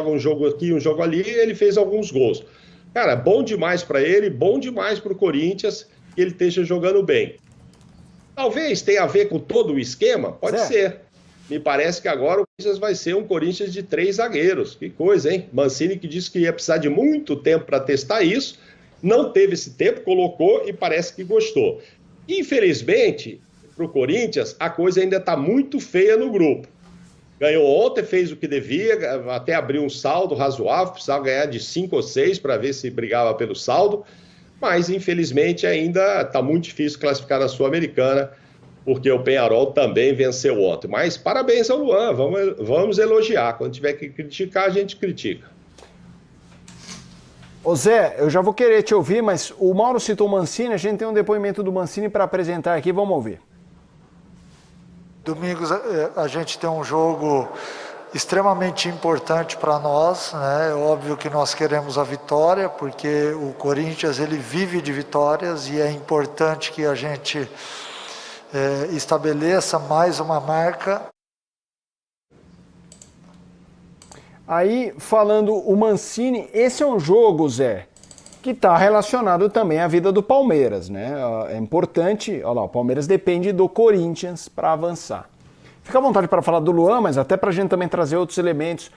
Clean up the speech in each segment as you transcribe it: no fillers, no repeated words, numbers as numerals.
joga um jogo aqui, um jogo ali, e ele fez alguns gols. Cara, bom demais para ele, bom demais para o Corinthians que ele esteja jogando bem. Talvez tenha a ver com todo o esquema, pode ser. Me parece que agora o Corinthians vai ser um Corinthians de 3 zagueiros. Que coisa, hein? Mancini que disse que ia precisar de muito tempo para testar isso, não teve esse tempo, colocou e parece que gostou. Infelizmente, para o Corinthians, a coisa ainda está muito feia no grupo. Ganhou ontem, fez o que devia, até abriu um saldo razoável, precisava ganhar de 5 ou 6 para ver se brigava pelo saldo, mas infelizmente ainda está muito difícil classificar na Sul-Americana, porque o Peñarol também venceu ontem. Mas parabéns ao Luan, vamos elogiar. Quando tiver que criticar, a gente critica. Ô Zé, eu já vou querer te ouvir, mas o Mauro citou o Mancini, a gente tem um depoimento do Mancini para apresentar aqui, vamos ouvir. Domingos, a gente tem um jogo extremamente importante para nós, né? É óbvio que nós queremos a vitória, porque o Corinthians ele vive de vitórias e é importante que a gente estabeleça mais uma marca. Aí, falando o Mancini, esse é um jogo, Zé, que está relacionado também à vida do Palmeiras, né? É importante, olha lá, o Palmeiras depende do Corinthians para avançar. Fica à vontade para falar do Luan, mas até para a gente também trazer outros elementos,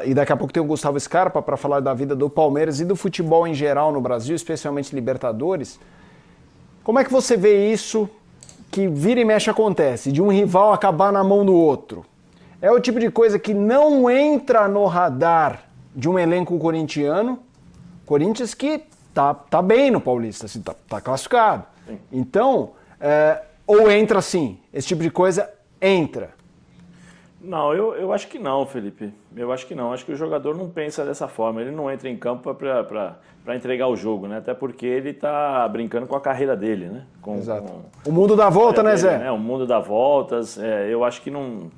e daqui a pouco tem o Gustavo Scarpa para falar da vida do Palmeiras e do futebol em geral no Brasil, especialmente Libertadores. Como é que você vê isso que vira e mexe acontece, de um rival acabar na mão do outro? É o tipo de coisa que não entra no radar de um elenco corintiano, Corinthians que tá bem no Paulista, assim, tá classificado. Então, ou entra assim, esse tipo de coisa entra. Não, eu acho que não, Felipe. Eu acho que não. Acho que o jogador não pensa dessa forma. Ele não entra em campo para entregar o jogo, né? Até porque ele está brincando com a carreira dele, né? Exato. O mundo dá volta, né, Zé? O mundo dá voltas. Eu acho que não...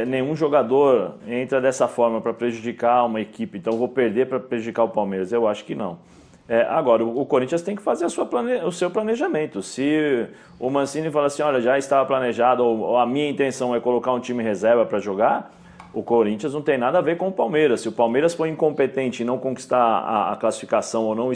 nenhum jogador entra dessa forma para prejudicar uma equipe. Então, vou perder para prejudicar o Palmeiras. Eu acho que não. Agora, o Corinthians tem que fazer o seu planejamento. Se o Mancini fala assim, olha, já estava planejado, ou a minha intenção é colocar um time reserva para jogar, o Corinthians não tem nada a ver com o Palmeiras. Se o Palmeiras for incompetente e não conquistar a classificação ou não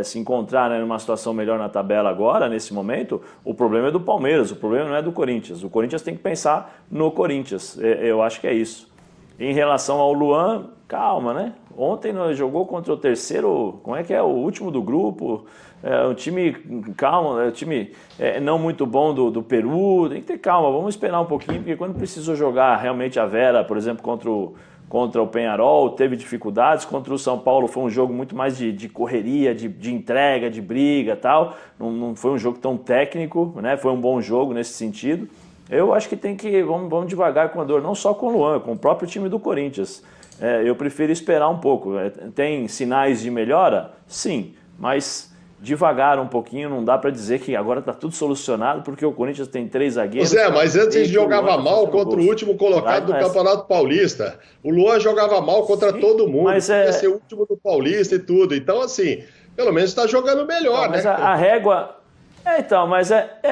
se encontrar, né, numa situação melhor na tabela agora, nesse momento, o problema é do Palmeiras, o problema não é do Corinthians. O Corinthians tem que pensar no Corinthians. Eu acho que é isso. Em relação ao Luan, calma, né? Ontem nós jogou contra o terceiro, como é que é? O último do grupo. Um time, calma, um time não muito bom do Peru. Tem que ter calma, vamos esperar um pouquinho, porque quando precisou jogar realmente a Vera, por exemplo, contra o Peñarol, teve dificuldades. Contra o São Paulo foi um jogo muito mais de correria, de entrega, de briga e tal. Não foi um jogo tão técnico, né? Foi um bom jogo nesse sentido. Eu acho que vamos devagar com a dor, não só com o Luan, com o próprio time do Corinthians. Eu prefiro esperar um pouco. Tem sinais de melhora? Sim, mas devagar um pouquinho, não dá para dizer que agora está tudo solucionado, porque o Corinthians tem 3 zagueiros. Zé, mas antes ele jogava mal contra o último colocado do Campeonato Paulista. O Luan jogava mal contra todo mundo, ia ser o último do Paulista e tudo. Então, assim, pelo menos está jogando melhor, mas né? A régua...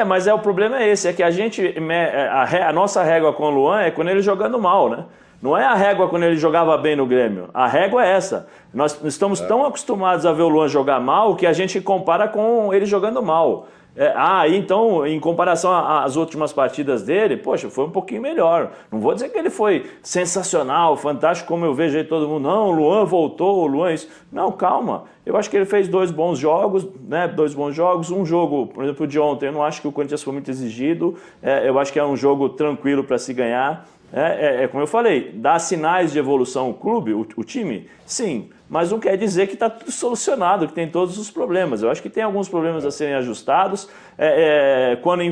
mas o problema é esse, é que a nossa régua com o Luan é quando ele jogando mal, né? Não é a régua quando ele jogava bem no Grêmio. A régua é essa. Nós estamos tão acostumados a ver o Luan jogar mal que a gente compara com ele jogando mal. Então, em comparação às últimas partidas dele, poxa, foi um pouquinho melhor. Não vou dizer que ele foi sensacional, fantástico, como eu vejo aí todo mundo. Não, o Luan voltou, o Luan isso. Não, calma. Eu acho que ele fez 2 bons jogos, né? 2 bons jogos. Um jogo, por exemplo, de ontem, eu não acho que o Corinthians foi muito exigido. Eu acho que é um jogo tranquilo para se ganhar. Como eu falei, dá sinais de evolução o clube, o time? Sim, mas não quer dizer que está tudo solucionado, que tem todos os problemas. Eu acho que tem alguns problemas a serem ajustados. Quando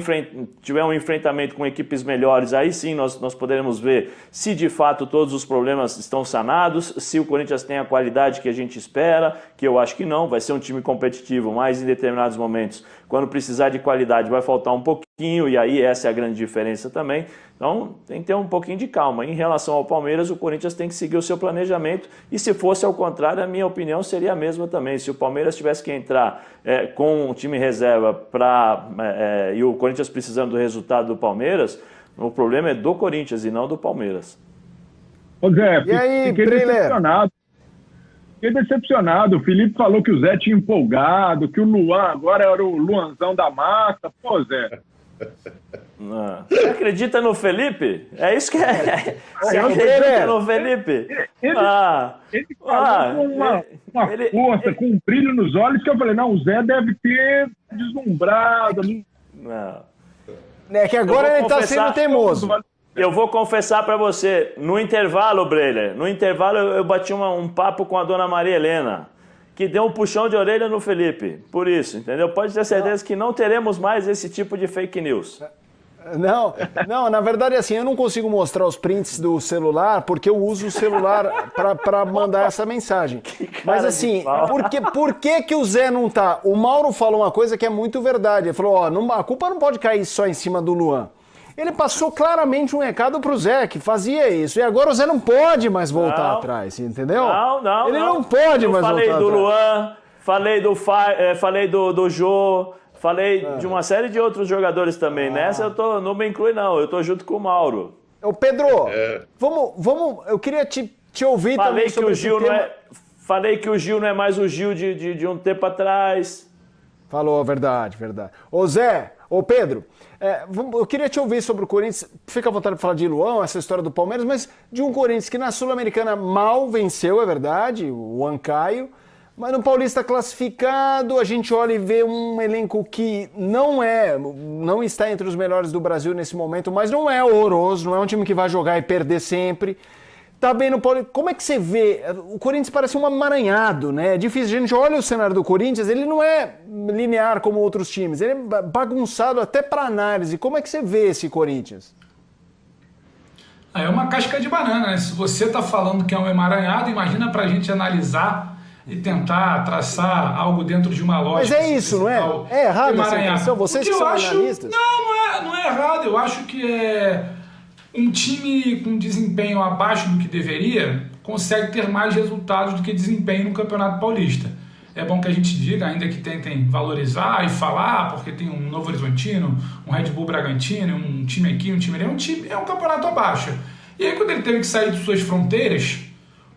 tiver um enfrentamento com equipes melhores, aí sim nós poderemos ver se de fato todos os problemas estão sanados, se o Corinthians tem a qualidade que a gente espera, que eu acho que não, vai ser um time competitivo, mas em determinados momentos, quando precisar de qualidade, vai faltar um pouquinho, e aí essa é a grande diferença também. Então tem que ter um pouquinho de calma. Em relação ao Palmeiras, o Corinthians tem que seguir o seu planejamento, e se fosse ao contrário, a minha opinião seria a mesma também. Se o Palmeiras tivesse que entrar com um time reserva e o Corinthians precisando do resultado do Palmeiras, o problema é do Corinthians e não do Palmeiras. Ô Zé, E aí, fiquei decepcionado. Fiquei decepcionado. O Felipe falou que o Zé tinha empolgado, que o Luan agora era o Luanzão da massa. Pô, Zé. Você acredita no Felipe? É isso que é. Você acredita no Felipe? Ele falou com uma força, com um brilho nos olhos, que eu falei, não, o Zé deve ter deslumbrado. Não. É que agora ele tá sendo teimoso. Eu vou confessar para você, no intervalo, Breler, no intervalo eu bati um papo com a dona Maria Helena, que deu um puxão de orelha no Felipe. Por isso, entendeu? Pode ter certeza que não teremos mais esse tipo de fake news. Não, na verdade, assim, eu não consigo mostrar os prints do celular porque eu uso o celular para mandar essa mensagem. Mas assim, por que o Zé não tá? O Mauro falou uma coisa que é muito verdade. Ele falou, a culpa não pode cair só em cima do Luan. Ele passou claramente um recado pro Zé, que fazia isso. E agora o Zé não pode mais voltar atrás, entendeu? Não. Ele não pode mais voltar atrás. Eu falei do Luan, falei do Jô, falei de uma série de outros jogadores também. Nessa não me inclui, não. Eu tô junto com o Mauro. Ô, Pedro, vamos. Eu queria te ouvir também sobre esse tema. Falei que o Gil não é mais o Gil de um tempo atrás. Falou, verdade. Ô, Zé, ô, Pedro, eu queria te ouvir sobre o Corinthians. Fica à vontade de falar de Luan, essa história do Palmeiras, mas de um Corinthians que na Sul-Americana mal venceu, é verdade, o Ancaio. Mas no Paulista classificado, a gente olha e vê um elenco que não está entre os melhores do Brasil nesse momento, mas não é horroroso, não é um time que vai jogar e perder sempre. Tá bem no Paulista. Como é que você vê? O Corinthians parece um amaranhado, né? É difícil. A gente olha o cenário do Corinthians, ele não é linear como outros times, ele é bagunçado até para análise. Como é que você vê esse Corinthians? É uma casca de banana, né? Se você tá falando que é um emaranhado, imagina pra gente analisar e tentar traçar algo dentro de uma lógica. Mas é isso, não é? É errado essa impressão? Vocês que são analistas? Não é errado. Eu acho que um time com desempenho abaixo do que deveria consegue ter mais resultados do que desempenho no Campeonato Paulista. É bom que a gente diga, ainda que tentem valorizar e falar, porque tem um Novo Horizontino, um Red Bull Bragantino, um time aqui, um time ali, é um campeonato abaixo. E aí quando ele teve que sair de suas fronteiras,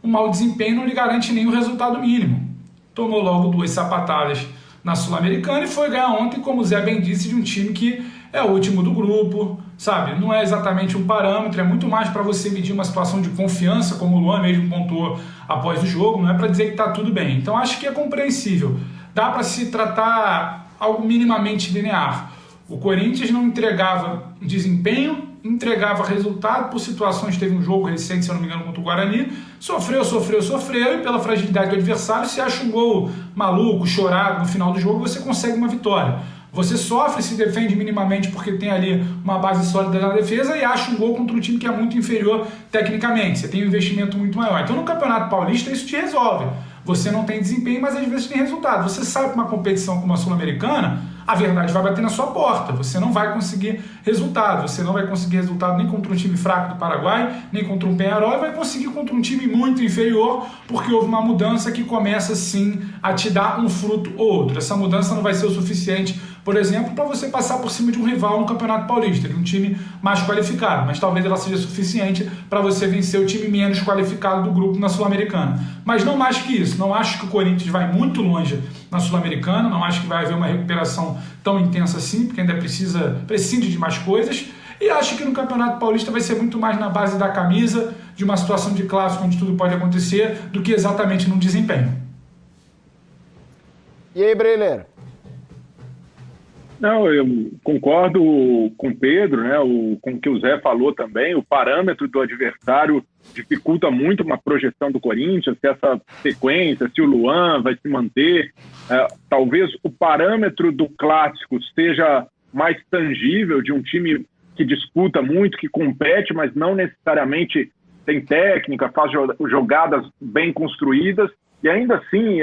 o mau desempenho não lhe garante nem o resultado mínimo. Tomou logo 2 sapatadas na Sul-Americana e foi ganhar ontem, como o Zé bem disse, de um time que é o último do grupo, sabe? Não é exatamente um parâmetro, é muito mais para você medir uma situação de confiança, como o Luan mesmo pontuou após o jogo, não é para dizer que está tudo bem. Então acho que é compreensível. Dá para se tratar algo minimamente linear. O Corinthians não entregava desempenho, entregava resultado por situações. Teve um jogo recente, se eu não me engano, contra o Guarani, sofreu e pela fragilidade do adversário, se acha um gol maluco, chorado no final do jogo, você consegue uma vitória. Você sofre, se defende minimamente porque tem ali uma base sólida na defesa e acha um gol contra um time que é muito inferior tecnicamente. Você tem um investimento muito maior. Então no Campeonato Paulista isso te resolve. Você não tem desempenho, mas às vezes tem resultado. Você sai para uma competição como a Sul-Americana, a verdade vai bater na sua porta. Você não vai conseguir resultado. Você não vai conseguir resultado nem contra um time fraco do Paraguai, nem contra um Peñarol, e vai conseguir contra um time muito inferior, porque houve uma mudança que começa sim a te dar um fruto ou outro. Essa mudança não vai ser o suficiente, por exemplo, para você passar por cima de um rival no Campeonato Paulista, de um time mais qualificado, mas talvez ela seja suficiente para você vencer o time menos qualificado do grupo na Sul-Americana. Mas não mais que isso. Não acho que o Corinthians vai muito longe na Sul-Americana, não acho que vai haver uma recuperação tão intensa assim, porque ainda prescinde de mais coisas, e acho que no Campeonato Paulista vai ser muito mais na base da camisa, de uma situação de clássico onde tudo pode acontecer, do que exatamente no desempenho. E aí, Breler? Não, eu concordo com o Pedro, né, com o que o Zé falou também. O parâmetro do adversário dificulta muito uma projeção do Corinthians, se essa sequência, se o Luan vai se manter. Talvez o parâmetro do clássico seja mais tangível, de um time que disputa muito, que compete, mas não necessariamente tem técnica, faz jogadas bem construídas. E ainda assim,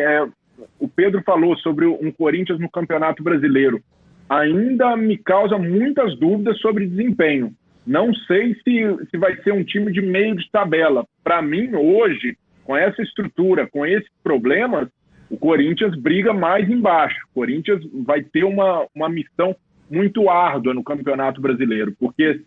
o Pedro falou sobre um Corinthians no Campeonato Brasileiro. Ainda me causa muitas dúvidas sobre desempenho. Não sei se vai ser um time de meio de tabela. Para mim, hoje, com essa estrutura, com esses problemas, o Corinthians briga mais embaixo. O Corinthians vai ter uma missão muito árdua no Campeonato Brasileiro, porque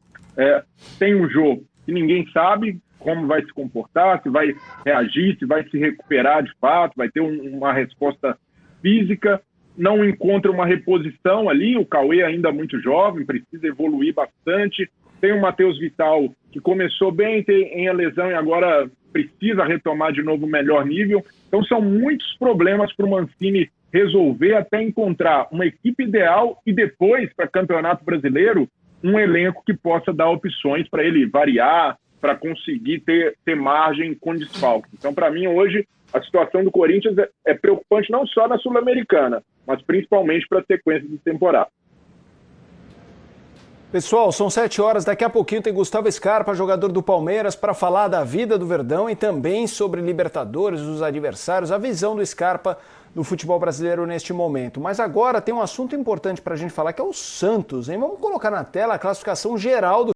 tem um jogo que ninguém sabe como vai se comportar, se vai reagir, se vai se recuperar de fato, vai ter uma resposta física. Não encontra uma reposição ali, o Cauê ainda muito jovem, precisa evoluir bastante. Tem o Matheus Vital, que começou bem, tem a lesão e agora precisa retomar de novo o melhor nível. Então são muitos problemas para o Mancini resolver até encontrar uma equipe ideal e depois, para Campeonato Brasileiro, um elenco que possa dar opções para ele variar, para conseguir ter margem com desfalque. Então, para mim, hoje, a situação do Corinthians é preocupante não só na Sul-Americana, mas principalmente para a sequência de temporada. Pessoal, são 7 horas, daqui a pouquinho tem Gustavo Scarpa, jogador do Palmeiras, para falar da vida do Verdão e também sobre Libertadores, os adversários, a visão do Scarpa do futebol brasileiro neste momento. Mas agora tem um assunto importante para a gente falar, que é o Santos, hein? Vamos colocar na tela a classificação geral do